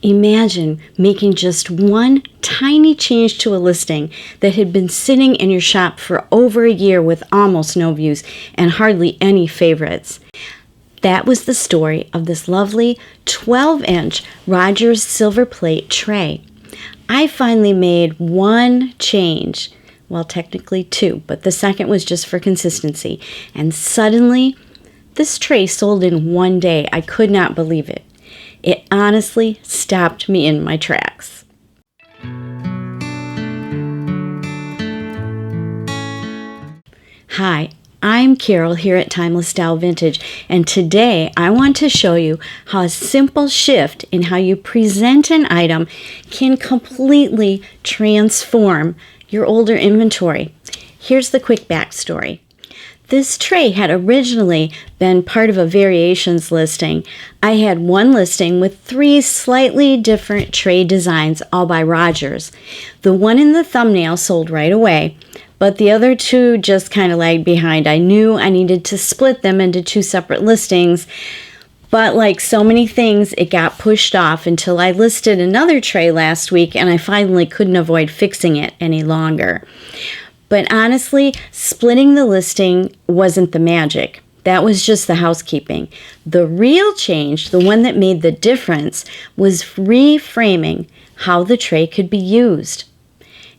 Imagine making just one tiny change to a listing that had been sitting in your shop for over a year with almost no views and hardly any favorites. That was the story of this lovely 12-inch Rogers silver plate tray. I finally made one change, well, technically two, but the second was just for consistency. And suddenly, this tray sold in one day. I could not believe it. It honestly stopped me in my tracks. Hi, I'm Carol here at Timeless Style Vintage, and today I want to show you how a simple shift in how you present an item can completely transform your older inventory. Here's the quick backstory. This tray had originally been part of a variations listing. I had one listing with 3 slightly different tray designs, all by Rogers. The one in the thumbnail sold right away, but the other 2 just kind of lagged behind. I knew I needed to split them into 2 separate listings, but like so many things, it got pushed off until I listed another tray last week and I finally couldn't avoid fixing it any longer. But honestly, splitting the listing wasn't the magic. That was just the housekeeping. The real change, the one that made the difference, was reframing how the tray could be used.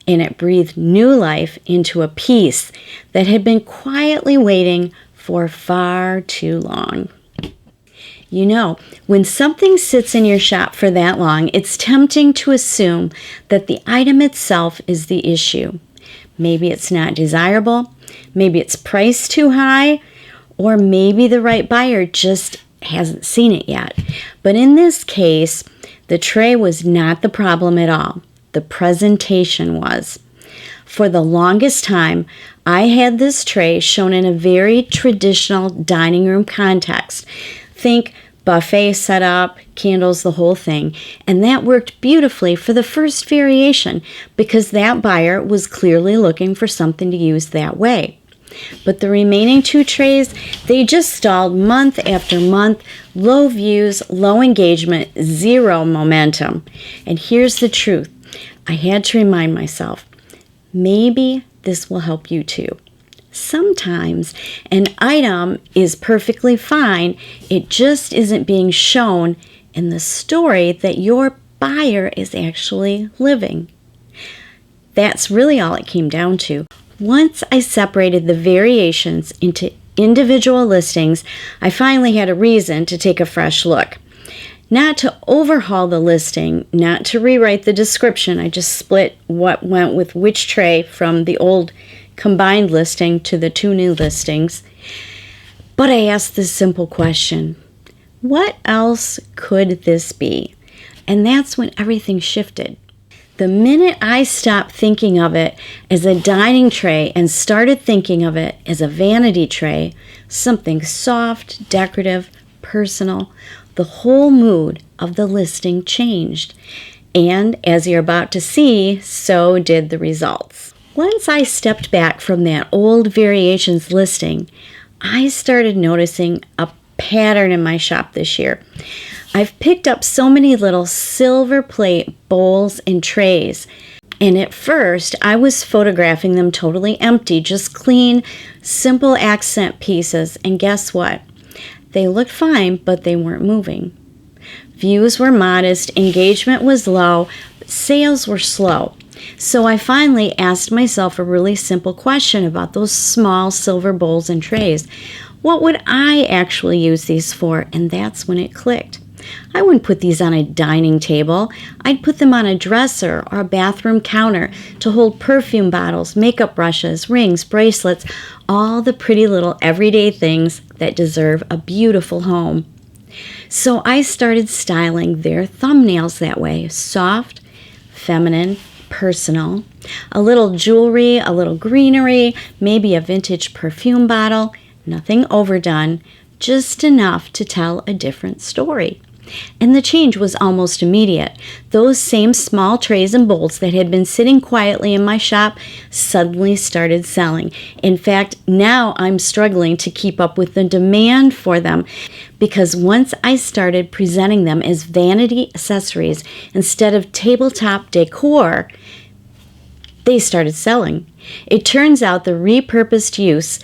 And it breathed new life into a piece that had been quietly waiting for far too long. You know, when something sits in your shop for that long, it's tempting to assume that the item itself is the issue. Maybe it's not desirable, maybe it's priced too high, or maybe the right buyer just hasn't seen it yet. But in this case, the tray was not the problem at all. The presentation was. For the longest time, I had this tray shown in a very traditional dining room context. Think buffet setup, candles, the whole thing. And that worked beautifully for the first variation because that buyer was clearly looking for something to use that way. But the remaining 2 trays, they just stalled month after month, low views, low engagement, 0 momentum. And here's the truth. I had to remind myself, maybe this will help you too. Sometimes an item is perfectly fine, it just isn't being shown in the story that your buyer is actually living. That's really all it came down to. Once I separated the variations into individual listings, I finally had a reason to take a fresh look. Not to overhaul the listing, not to rewrite the description. I just split what went with which tray from the old combined listing to the 2 new listings. But I asked this simple question: what else could this be? And that's when everything shifted. The minute I stopped thinking of it as a dining tray and started thinking of it as a vanity tray, something soft, decorative, personal, the whole mood of the listing changed. And as you're about to see, so did the results. Once I stepped back from that old variations listing, I started noticing a pattern in my shop this year. I've picked up so many little silver plate bowls and trays, and at first I was photographing them totally empty, just clean, simple accent pieces, and guess what? They looked fine, but they weren't moving. Views were modest, engagement was low, but sales were slow. So I finally asked myself a really simple question about those small silver bowls and trays. What would I actually use these for? And that's when it clicked. I wouldn't put these on a dining table. I'd put them on a dresser or a bathroom counter to hold perfume bottles, makeup brushes, rings, bracelets, all the pretty little everyday things that deserve a beautiful home. So I started styling their thumbnails that way: soft, feminine, personal, a little jewelry, a little greenery, maybe a vintage perfume bottle, nothing overdone, just enough to tell a different story. And the change was almost immediate. Those same small trays and bowls that had been sitting quietly in my shop suddenly started selling. In fact, now I'm struggling to keep up with the demand for them, because once I started presenting them as vanity accessories instead of tabletop decor, they started selling. It turns out the repurposed use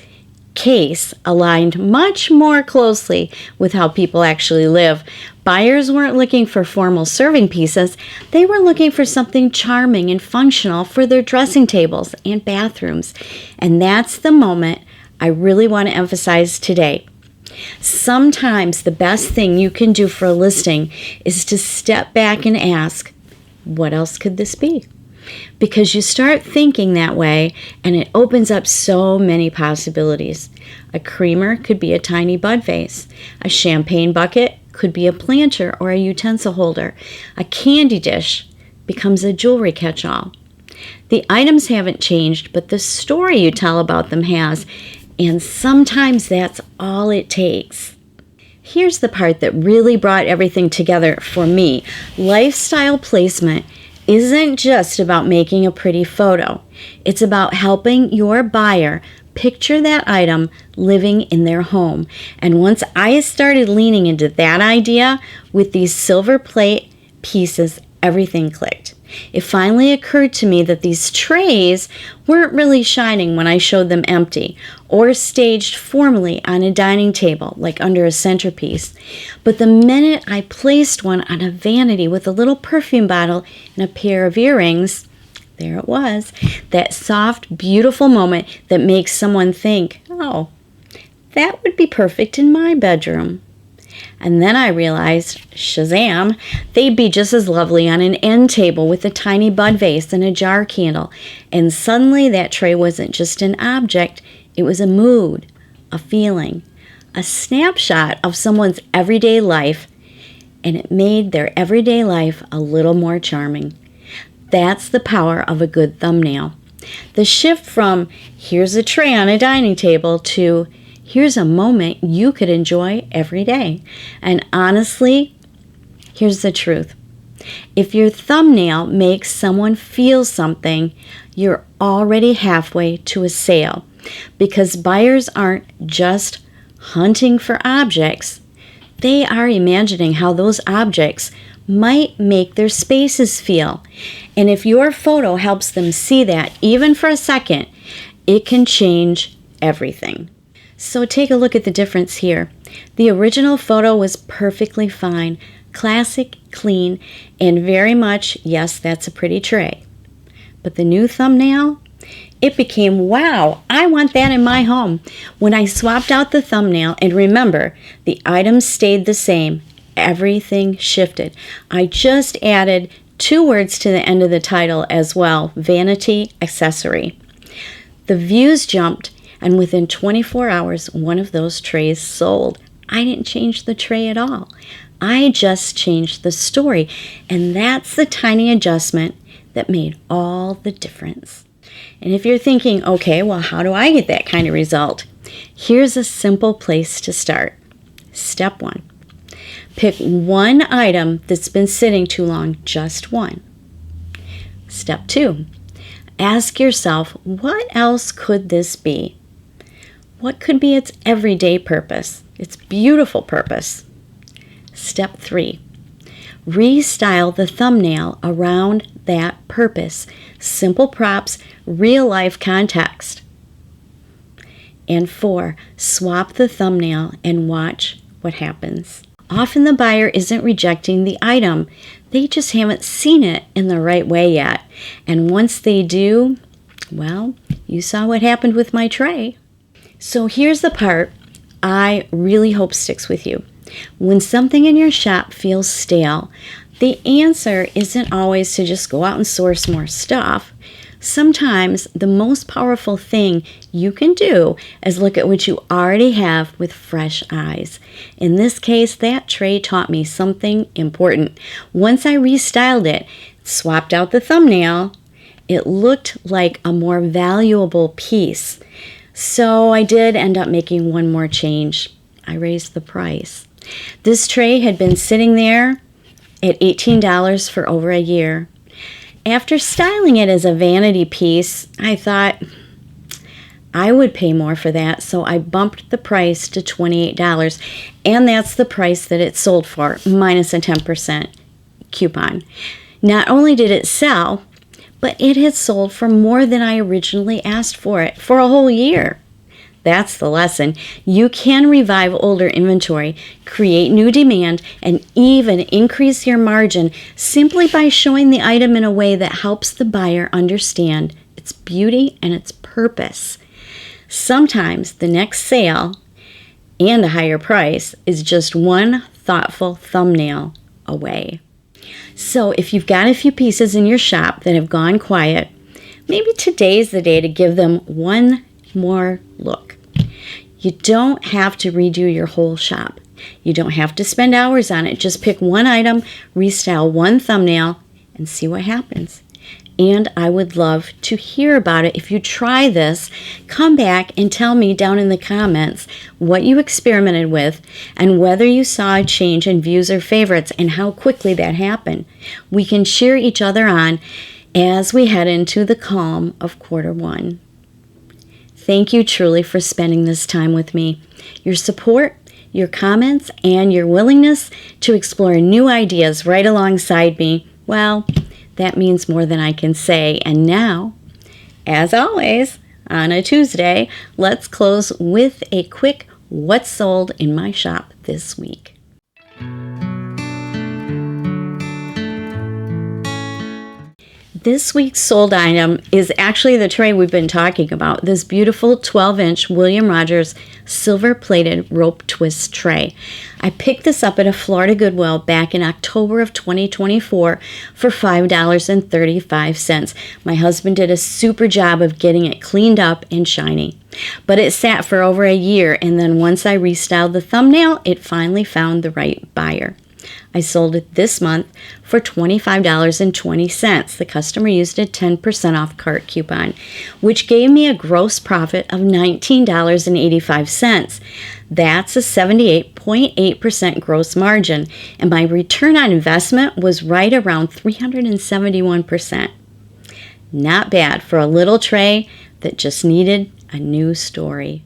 case aligned much more closely with how people actually live. Buyers weren't looking for formal serving pieces. They were looking for something charming and functional for their dressing tables and bathrooms. And that's the moment I really want to emphasize today. Sometimes the best thing you can do for a listing is to step back and ask, what else could this be? Because you start thinking that way and it opens up so many possibilities. A creamer could be a tiny bud vase. A champagne bucket could be a planter or a utensil holder. A candy dish becomes a jewelry catch-all. The items haven't changed, but the story you tell about them has, and sometimes that's all it takes. Here's the part that really brought everything together for me. Lifestyle placement isn't just about making a pretty photo. It's about helping your buyer picture that item living in their home. And once I started leaning into that idea with these silver plate pieces, everything clicked. It finally occurred to me that these trays weren't really shining when I showed them empty or staged formally on a dining table, like under a centerpiece. But the minute I placed one on a vanity with a little perfume bottle and a pair of earrings, there it was, that soft, beautiful moment that makes someone think, oh, that would be perfect in my bedroom. And then I realized, shazam, they'd be just as lovely on an end table with a tiny bud vase and a jar candle. And suddenly that tray wasn't just an object, it was a mood, a feeling, a snapshot of someone's everyday life, and it made their everyday life a little more charming. That's the power of a good thumbnail. The shift from, here's a tray on a dining table, to here's a moment you could enjoy every day. And honestly, here's the truth. If your thumbnail makes someone feel something, you're already halfway to a sale, because buyers aren't just hunting for objects. They are imagining how those objects might make their spaces feel. And if your photo helps them see that, even for a second, it can change everything. So take a look at the difference here. The original photo was perfectly fine, classic, clean, and very much, yes, that's a pretty tray. But the new thumbnail, it became, wow, I want that in my home. When I swapped out the thumbnail, and remember, the items stayed the same, everything shifted. I just added 2 words to the end of the title as well, vanity accessory. The views jumped, and within 24 hours, one of those trays sold. I didn't change the tray at all. I just changed the story, and that's the tiny adjustment that made all the difference. And if you're thinking, okay, well, how do I get that kind of result? Here's a simple place to start. Step 1. Pick one item that's been sitting too long, just one. Step 2. Ask yourself, what else could this be? What could be its everyday purpose, its beautiful purpose? Step 3. Restyle the thumbnail around that purpose. Simple props, real-life context. And 4. Swap the thumbnail and watch what happens. Often the buyer isn't rejecting the item. They just haven't seen it in the right way yet. And once they do, well, you saw what happened with my tray. So here's the part I really hope sticks with you. When something in your shop feels stale, the answer isn't always to just go out and source more stuff. Sometimes the most powerful thing you can do is look at what you already have with fresh eyes. In this case, that tray taught me something important. Once I restyled it, swapped out the thumbnail, it looked like a more valuable piece. So I did end up making one more change. I raised the price. This tray had been sitting there at $18 for over a year. After styling it as a vanity piece, I thought I would pay more for that, so I bumped the price to $28, and that's the price that it sold for, minus a 10% coupon. Not only did it sell, but it had sold for more than I originally asked for it for a whole year. That's the lesson. You can revive older inventory, create new demand, and even increase your margin simply by showing the item in a way that helps the buyer understand its beauty and its purpose. Sometimes the next sale and a higher price is just one thoughtful thumbnail away. So if you've got a few pieces in your shop that have gone quiet, maybe today's the day to give them one more look. You don't have to redo your whole shop. You don't have to spend hours on it. Just pick one item, restyle one thumbnail, and see what happens. And I would love to hear about it. If you try this, come back and tell me down in the comments what you experimented with and whether you saw a change in views or favorites and how quickly that happened. We can cheer each other on as we head into the calm of Q1. Thank you truly for spending this time with me. Your support, your comments, and your willingness to explore new ideas right alongside me, well, that means more than I can say. And now, as always, on a Tuesday, let's close with a quick what's sold in my shop this week. This week's sold item is actually the tray we've been talking about, this beautiful 12-inch William Rogers silver-plated rope twist tray. I picked this up at a Florida Goodwill back in October of 2024 for $5.35. My husband did a super job of getting it cleaned up and shiny. But it sat for over a year, and then once I restyled the thumbnail, it finally found the right buyer. I sold it this month for $25.20. The customer used a 10% off cart coupon, which gave me a gross profit of $19.85. That's a 78.8% gross margin, and my return on investment was right around 371%. Not bad for a little tray that just needed a new story.